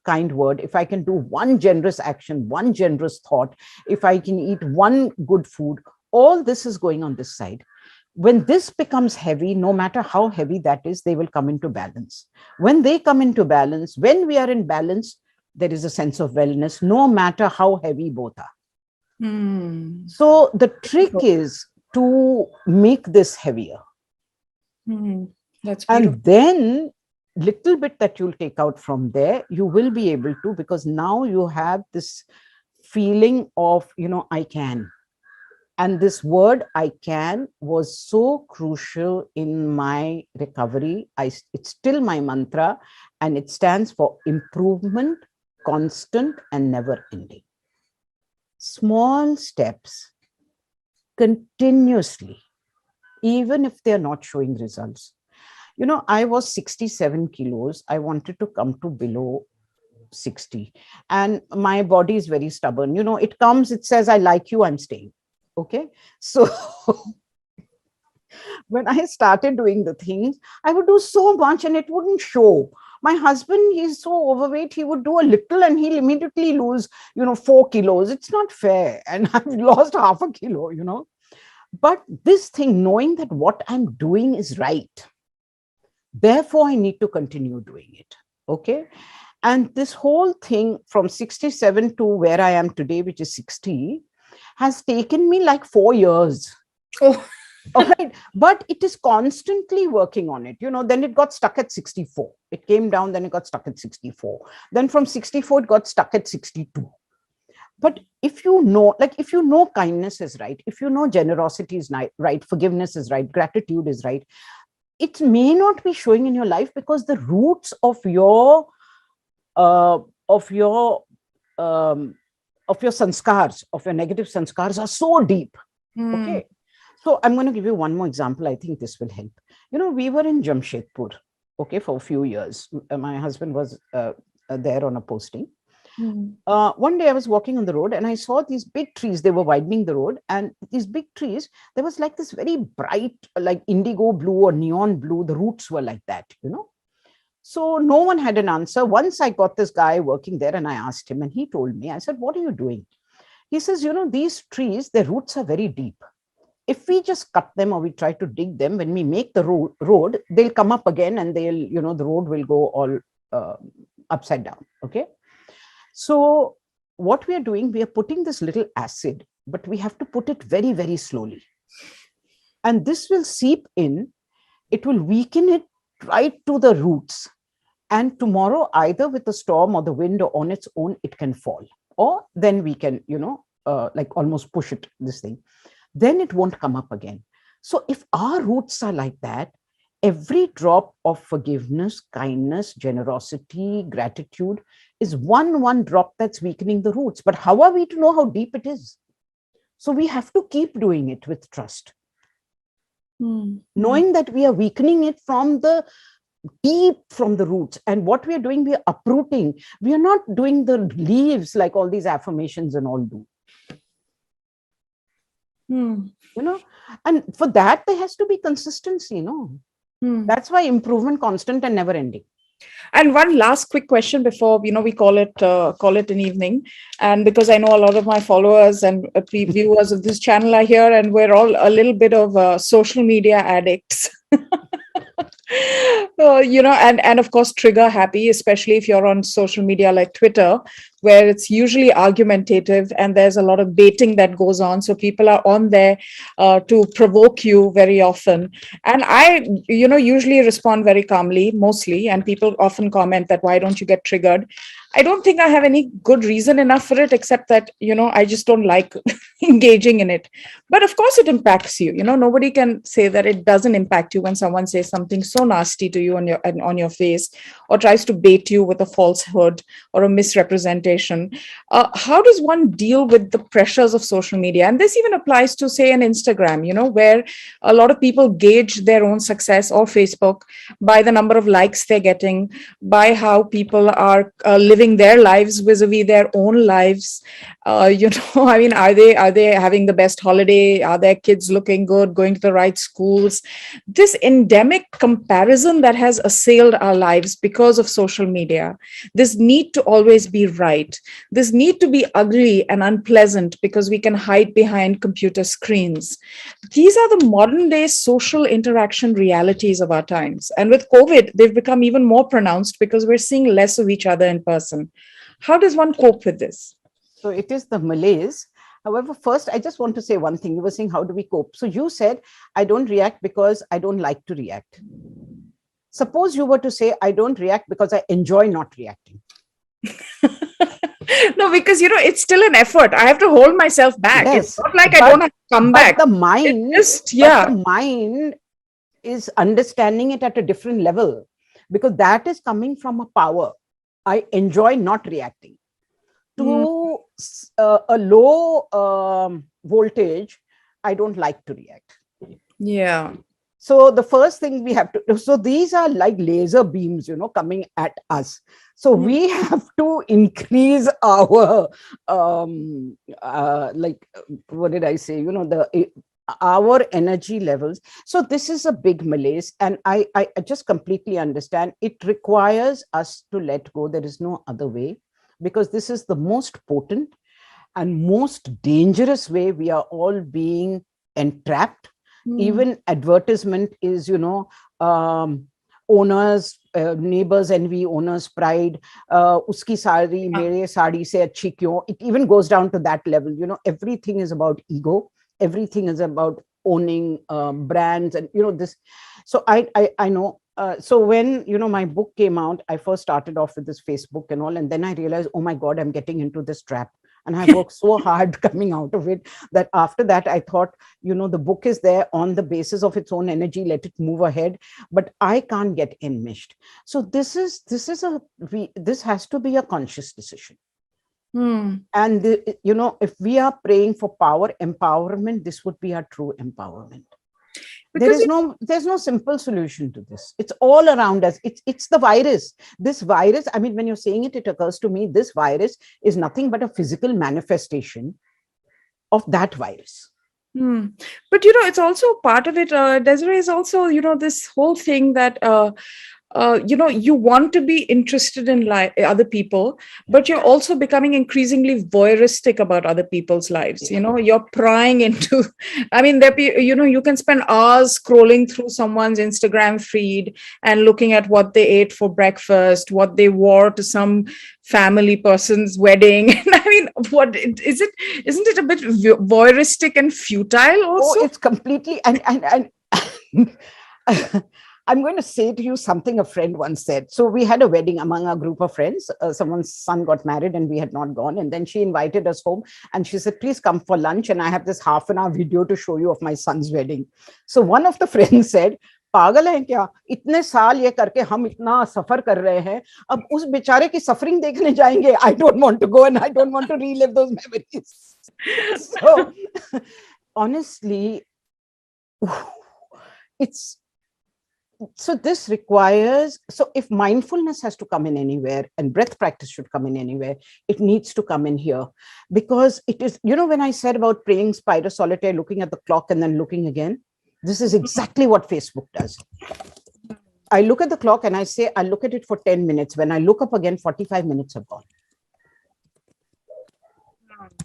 kind word, if I can do one generous action, one generous thought, if I can eat one good food, all this is going on this side. When this becomes heavy, no matter how heavy that is, they will come into balance. When they come into balance, when we are in balance, there is a sense of wellness, no matter how heavy both are. So the trick is to make this heavier. That's beautiful. And then little bit that you'll take out from there, you will be able to, because now you have this feeling of, I can. And this word, I can, was so crucial in my recovery. It's still my mantra, and it stands for improvement, constant, and never ending. Small steps, continuously, even if they're not showing results. I was 67 kilos. I wanted to come to below 60. And my body is very stubborn. It comes, it says, I like you, I'm staying. Okay. So when I started doing the things, I would do so much and it wouldn't show. My husband, he's so overweight, he would do a little and he'll immediately lose, 4 kilos. It's not fair. And I've lost half a kilo. But this thing, knowing that what I'm doing is right, therefore I need to continue doing it. Okay. And this whole thing from 67 to where I am today, which is 60, has taken me like 4 years. Oh. All right. But it is constantly working on it. Then it got stuck at 64. It came down, then it got stuck at 64. Then from 64, it got stuck at 62. But if you know kindness is right, if you know generosity is right, forgiveness is right, gratitude is right, it may not be showing in your life because the roots of your sanskars, of your negative sanskars, are so deep. Okay. So I'm going to give you one more example. I think this will help. We were in Jamshedpur, okay, for a few years. My husband was there on a posting. One day I was walking on the road and I saw these big trees. They were widening the road, and these big trees, there was like this very bright, like indigo blue or neon blue. The roots were like that, So no one had an answer. Once I got this guy working there and I asked him and he told me, I said, what are you doing? He says, these trees, their roots are very deep. If we just cut them or we try to dig them, when we make the road, they'll come up again and they'll, the road will go all upside down. Okay. So what we are doing, we are putting this little acid, but we have to put it very, very slowly. And this will seep in. It will weaken it right to the roots. And tomorrow, either with the storm or the wind or on its own, it can fall. Or then we can, like almost push it, this thing. Then it won't come up again. So if our roots are like that, every drop of forgiveness, kindness, generosity, gratitude is one drop that's weakening the roots. But how are we to know how deep it is? So we have to keep doing it with trust. Knowing that we are weakening it from the roots. And what we are doing, we are uprooting. We are not doing the leaves like all these affirmations and all do. And for that, there has to be consistency, That's why improvement constant and never ending. And one last quick question before we call it an evening, and because I know a lot of my followers and viewers of this channel are here, and we're all a little bit of social media addicts. And of course trigger happy, especially if you're on social media like Twitter, where it's usually argumentative and there's a lot of baiting that goes on. So people are on there to provoke you very often. And I, usually respond very calmly, mostly. And people often comment that, why don't you get triggered? I don't think I have any good reason enough for it, except that, I just don't like engaging in it. But of course it impacts you. Nobody can say that it doesn't impact you when someone says something so nasty to you on your face, or tries to bait you with a falsehood or a misrepresentation. How does one deal with the pressures of social media? And this even applies to, say, an Instagram, where a lot of people gauge their own success, or Facebook, by the number of likes they're getting, by how people are living their lives vis-a-vis their own lives. I mean, are they having the best holiday? Are their kids looking good, going to the right schools? This endemic comparison that has assailed our lives because of social media, this need to always be right, this need to be ugly and unpleasant because we can hide behind computer screens. These are the modern day social interaction realities of our times. And with COVID, they've become even more pronounced because we're seeing less of each other in person. How does one cope with this? So it is the malaise. However, first, I just want to say one thing. You were saying, how do we cope? So you said, I don't react because I don't like to react. Suppose you were to say, I don't react because I enjoy not reacting. No, because, it's still an effort. I have to hold myself back. Yes, it's not like I don't have to come back. The mind is understanding it at a different level, because that is coming from a power. I enjoy not reacting. To a low voltage, I don't like to react. Yeah. So the first thing we have to do, so these are like laser beams, coming at us. So we have to increase our, what did I say? Our energy levels. So this is a big malaise, and I just completely understand. It requires us to let go. There is no other way, because this is the most potent and most dangerous way we are all being entrapped. Even advertisement is, owners, neighbors envy, owners pride, uski sari mere sari se achhi kyon. It even goes down to that level. Everything is about ego. Everything is about owning brands, and this. So I know. So when my book came out, I first started off with this Facebook and all, and then I realized, oh my God, I'm getting into this trap. And I worked so hard coming out of it, that after that I thought, the book is there on the basis of its own energy, let it move ahead, but I can't get enmeshed. So this has to be a conscious decision. And if we are praying for power, empowerment, this would be our true empowerment. Because there's no simple solution to this. It's all around us. It's the virus. This virus, I mean, when you're saying it, it occurs to me, this virus is nothing but a physical manifestation of that virus. But it's also part of it, Desiree, is also this whole thing that you want to be interested in other people, but you're also becoming increasingly voyeuristic about other people's lives. You're prying into, I mean, you can spend hours scrolling through someone's Instagram feed and looking at what they ate for breakfast, what they wore to some family person's wedding. And I mean, what is it? Isn't it a bit voyeuristic and futile also? Oh, it's completely, and I'm going to say to you something a friend once said. So we had a wedding among a group of friends. Someone's son got married and we had not gone. And then she invited us home and she said, please come for lunch. And I have this half-an-hour video to show you of my son's wedding. So one of the friends said, पागल हैं क्या, इतने साल ये करके हम इतना सफर कर रहे हैं, अब उस बेचारे की सफरिंग देखने जाएंगे. I don't want to go and I don't want to relive those memories. So honestly, so this requires, so if mindfulness has to come in anywhere and breath practice should come in anywhere, it needs to come in here, because it is, when I said about praying spider solitaire, looking at the clock and then looking again, this is exactly what Facebook does. I look at the clock and I say, I'll look at it for 10 minutes. When I look up again, 45 minutes have gone.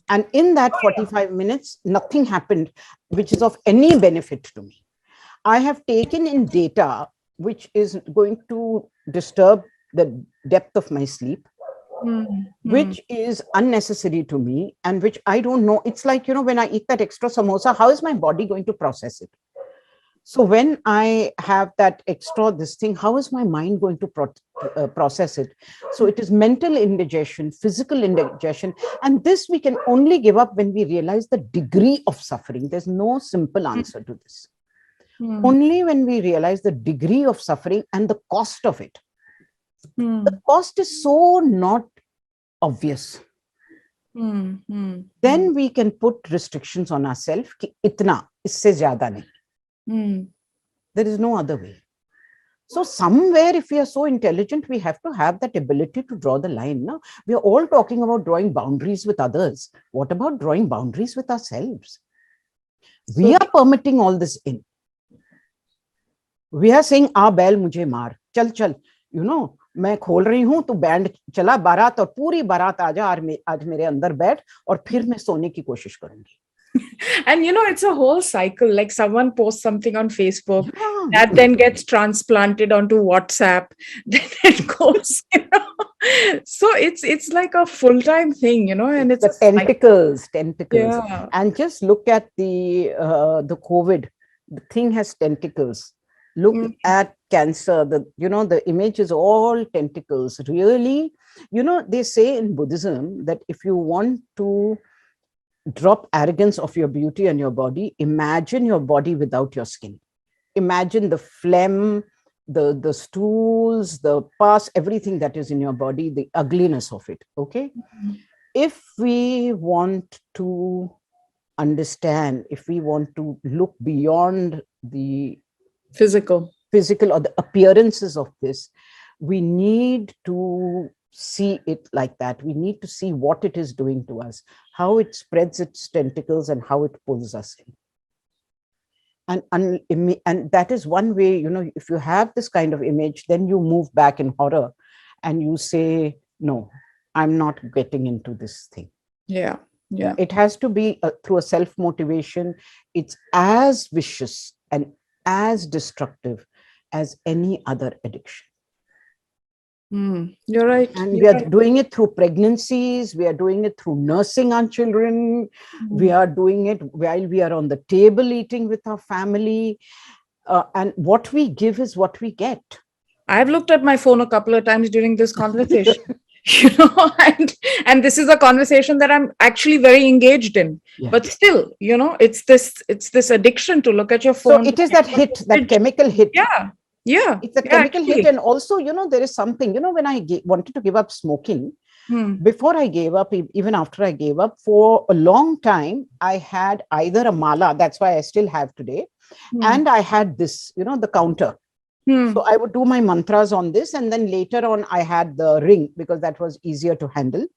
And in that 45 minutes, nothing happened, which is of any benefit to me. I have taken in data which is going to disturb the depth of my sleep, which is unnecessary to me, and which I don't know. It's like, when I eat that extra samosa, how is my body going to process it? So when I have that extra this thing, how is my mind going to process it? So it is mental indigestion, physical indigestion. And this we can only give up when we realize the degree of suffering. There's no simple answer to this. Only when we realize the degree of suffering and the cost of it. The cost is so not obvious. Then we can put restrictions on ourselves. Ki itna, isse zyada nahi. There is no other way. So somewhere, if we are so intelligent, we have to have that ability to draw the line. No? We are all talking about drawing boundaries with others. What about drawing boundaries with ourselves? We are permitting all this in. We are saying, "Ah, बैल मुझे मार, चल चल, मैं खोल रही हूँ, तो बैंड चला, बारात, और पूरी बारात आजा, आज मेरे अंदर बैठ, और फिर मैं सोने की कोशिश करूंगी." And it's a whole cycle. Like someone posts something on Facebook, that then gets transplanted onto WhatsApp, then it goes. So it's like a full-time thing, and it's the tentacles. Yeah. And just look at the COVID. The thing has tentacles. Look at cancer. The image is all tentacles. Really, they say in Buddhism that if you want to drop arrogance of your beauty and your body, imagine your body without your skin. Imagine the phlegm, the stools, the pus, everything that is in your body, the ugliness of it. Okay. If we want to understand, if we want to look beyond the Physical. or the appearances of this, we need to see it like that. We need to see what it is doing to us, how it spreads its tentacles and how it pulls us in. And that is one way, if you have this kind of image, then you move back in horror and you say, no, I'm not getting into this thing. Yeah. It has to be through a self-motivation. It's as vicious and as destructive as any other addiction. You're right. And we are doing it through pregnancies. We are doing it through nursing our children. We are doing it while we are on the table eating with our family. And what we give is what we get. I've looked at my phone a couple of times during this conversation. And this is a conversation that I'm actually very engaged in. Yeah. But still, it's this addiction to look at your phone. So it is that hit, that chemical hit. Yeah. It's a chemical hit. And also, there is something, when I wanted to give up smoking, before I gave up, even after I gave up, for a long time, I had either a mala, that's why I still have today, and I had this, the counter. So I would do my mantras on this, and then later on I had the ring because that was easier to handle.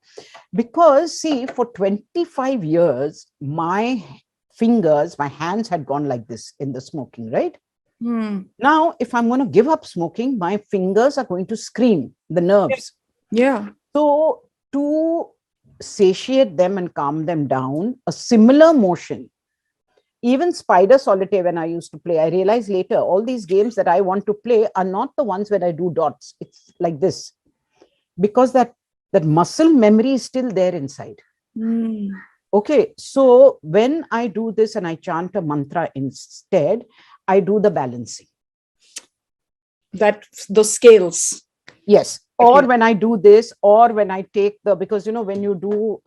Because see, for 25 years, my hands had gone like this in the smoking, right? Now, if I'm going to give up smoking, my fingers are going to scream, the nerves. Yeah. So to satiate them and calm them down, a similar motion, even Spider Solitaire, when I used to play, I realized later, all these games that I want to play are not the ones where I do dots. It's like this. Because that muscle memory is still there inside. Okay, so when I do this and I chant a mantra instead, I do the balancing. Those scales. Yes. Or when I do this, or when I take because, when you do,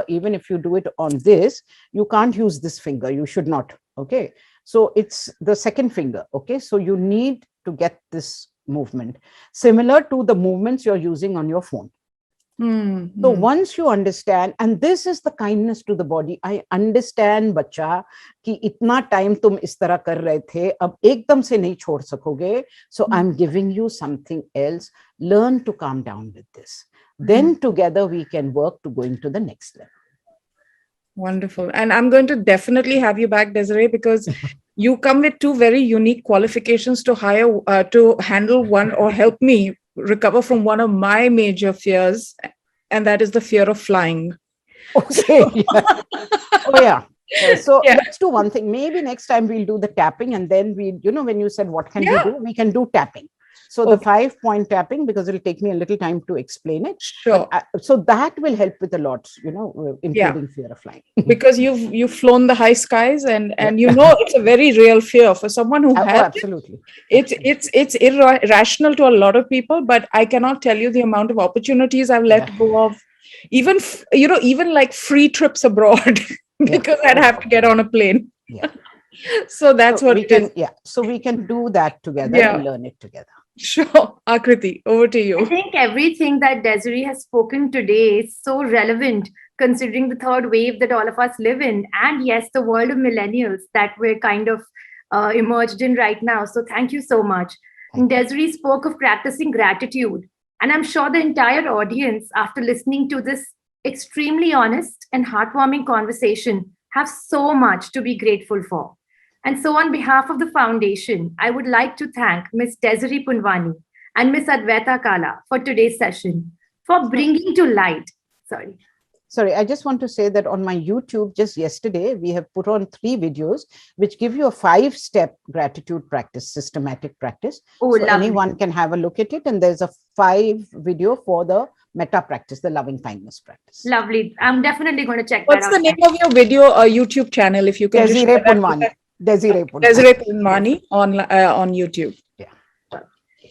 even if you do it on this, you can't use this finger. You should not. Okay. So it's the second finger. Okay. So you need to get this movement similar to the movements you're using on your phone. So once you understand, and this is the kindness to the body, I understand, bacha, ki itna time tum is tarah kar rahe the, ab ekdam se nahi chhod sakoge. So I'm giving you something else. Learn to calm down with this. Then together we can work to going to the next level. Wonderful. And I'm going to definitely have you back, Desiree, because you come with two very unique qualifications to handle one or help me recover from one of my major fears, and that is the fear of flying. Okay. So let's do one thing. Maybe next time we'll do the tapping, and then when you said what can we do, we can do tapping. So the 5-point tapping, because it'll take me a little time to explain it. Sure. So that will help with a lot, including fear of flying. Because you've flown the high skies, and it's a very real fear for someone who has absolutely. It's irrational to a lot of people, but I cannot tell you the amount of opportunities I've let go of, even like free trips abroad because I'd have to get on a plane. Yeah. So that's what we can. Yeah. So we can do that together and learn it together. Sure. Akriti, over to you. I think everything that Desiree has spoken today is so relevant considering the third wave that all of us live in. And yes, the world of millennials that we're kind of emerged in right now. So thank you so much. Desiree spoke of practicing gratitude. And I'm sure the entire audience, after listening to this extremely honest and heartwarming conversation, have so much to be grateful for. And so on behalf of the foundation, I would like to thank Ms. Desiree Punwani and Ms. Advaita Kala for today's session, for bringing to light. Sorry, I just want to say that on my YouTube, just yesterday, we have put on 3 videos, which give you a 5-step gratitude practice, systematic practice. Oh, so anyone can have a look at it. And there's a 5 video for the metta practice, the loving kindness practice. Lovely. I'm definitely going to check that out. What's the name of your video YouTube channel, if you can? Desiree Punwani. Desiree Punwani on YouTube. Yeah.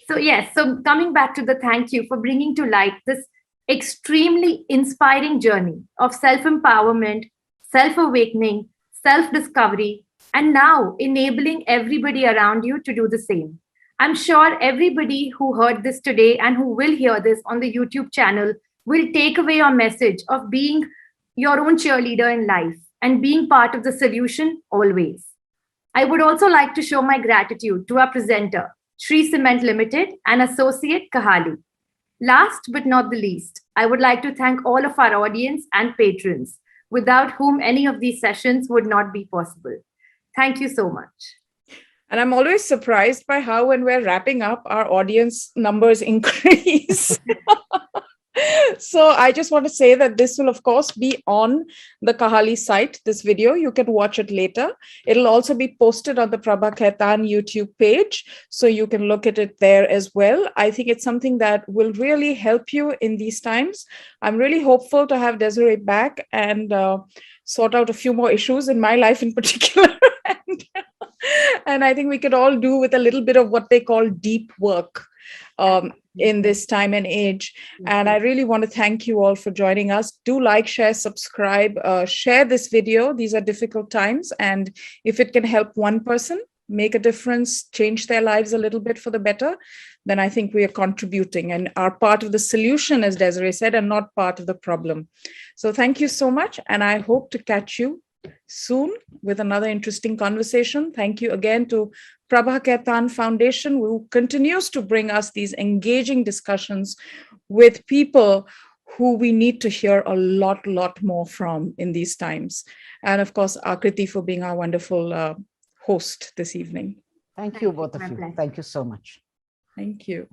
So yes, so coming back to the thank you for bringing to light this extremely inspiring journey of self-empowerment, self-awakening, self-discovery, and now enabling everybody around you to do the same. I'm sure everybody who heard this today and who will hear this on the YouTube channel will take away your message of being your own cheerleader in life and being part of the solution always. I would also like to show my gratitude to our presenter, Shree Cement Limited, and associate Kahali. Last but not the least, I would like to thank all of our audience and patrons, without whom any of these sessions would not be possible. Thank you so much. And I'm always surprised by how, when we're wrapping up, our audience numbers increase. So I just want to say that this will, of course, be on the Kahali site, this video. You can watch it later. It'll also be posted on the Prabha Khaitan YouTube page, so you can look at it there as well. I think it's something that will really help you in these times. I'm really hopeful to have Desiree back and sort out a few more issues in my life in particular. And I think we could all do with a little bit of what they call deep work in this time and age. And I really want to thank you all for joining us. Do like, share, subscribe, share this video. These are difficult times. And if it can help one person make a difference, change their lives a little bit for the better, then I think we are contributing and are part of the solution, as Desiree said, and not part of the problem. So thank you so much. And I hope to catch you soon with another interesting conversation. Thank you again to Prabha Khaitan Foundation, who continues to bring us these engaging discussions with people who we need to hear a lot more from in these times. And of course, Akriti for being our wonderful host this evening. Thank you, both of you. Thank you so much. Thank you.